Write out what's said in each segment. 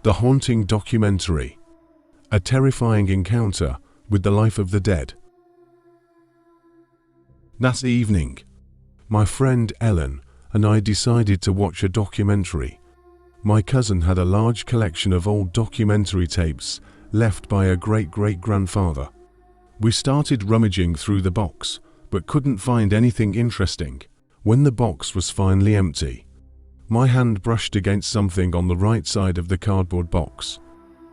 The Haunting Documentary. A terrifying encounter with the life of the dead. That evening, my friend Ellen and I decided to watch a documentary. My cousin had a large collection of old documentary tapes left by a great-great-grandfather. We started rummaging through the box, but couldn't find anything interesting. When the box was finally empty, my hand brushed against something on the right side of the cardboard box.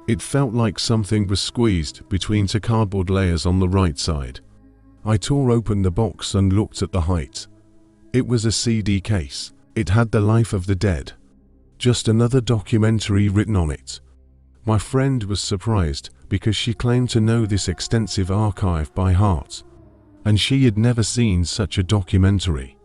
It felt like something was squeezed between two cardboard layers on the right side. I tore open the box and looked at the height. It was a CD case. It had The Life of the Dead. Just another documentary written on it. My friend was surprised because she claimed to know this extensive archive by heart, and she had never seen such a documentary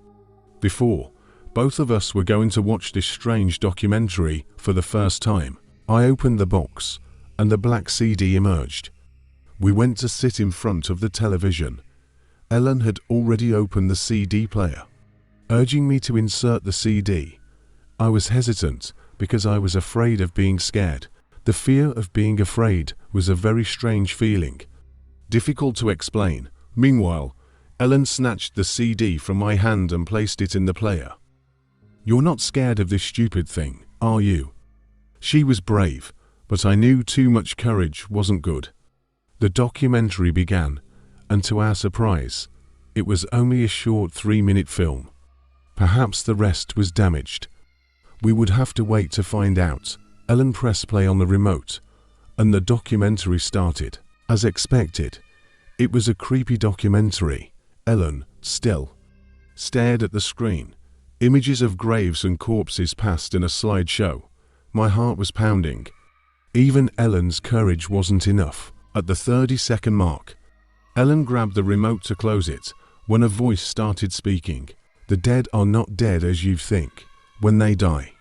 before. Both of us were going to watch this strange documentary for the first time. I opened the box, and the black CD emerged. We went to sit in front of the television. Ellen had already opened the CD player, urging me to insert the CD. I was hesitant because I was afraid of being scared. The fear of being afraid was a very strange feeling, difficult to explain. Meanwhile, Ellen snatched the CD from my hand and placed it in the player. "You're not scared of this stupid thing, are you?" She was brave, but I knew too much courage wasn't good. The documentary began, and to our surprise, it was only a short 3-minute film. Perhaps the rest was damaged. We would have to wait to find out. Ellen pressed play on the remote, and the documentary started. As expected, it was a creepy documentary. Ellen, still, stared at the screen. Images of graves and corpses passed in a slideshow. My heart was pounding. Even Ellen's courage wasn't enough. At the 30-second mark, Ellen grabbed the remote to close it when a voice started speaking. "The dead are not dead as you think. When they die,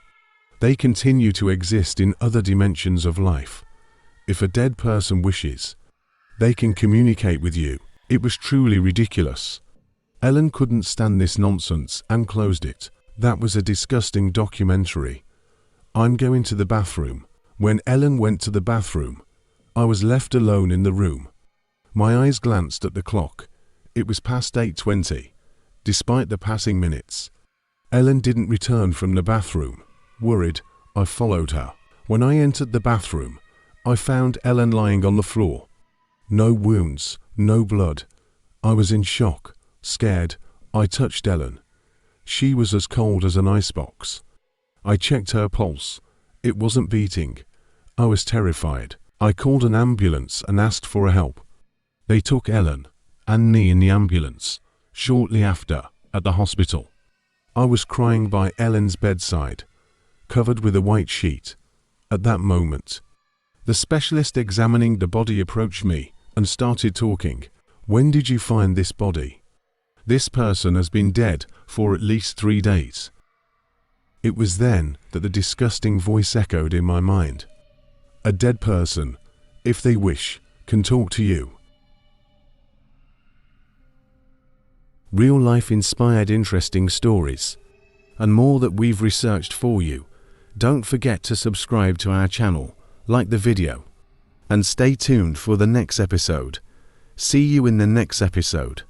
they continue to exist in other dimensions of life. If a dead person wishes, they can communicate with you." It was truly ridiculous. Ellen couldn't stand this nonsense and closed it. That was a disgusting documentary. "I'm going to the bathroom." When Ellen went to the bathroom, I was left alone in the room. My eyes glanced at the clock. It was past 8:20. Despite the passing minutes, Ellen didn't return from the bathroom. Worried, I followed her. When I entered the bathroom, I found Ellen lying on the floor. No wounds, no blood. I was in shock, scared. I touched Ellen. She was as cold as an icebox. I checked her pulse. It wasn't beating. I was terrified. I called an ambulance and asked for help. They took Ellen and me in the ambulance. Shortly after, at the hospital, I was crying by Ellen's bedside, covered with a white sheet. At that moment, the specialist examining the body approached me and started talking. "When did you find this body? This person has been dead for at least 3 days." It was then that the disgusting voice echoed in my mind. "A dead person, if they wish, can talk to you." Real-life inspired interesting stories, and more that we've researched for you. Don't forget to subscribe to our channel, like the video, and stay tuned for the next episode. See you in the next episode.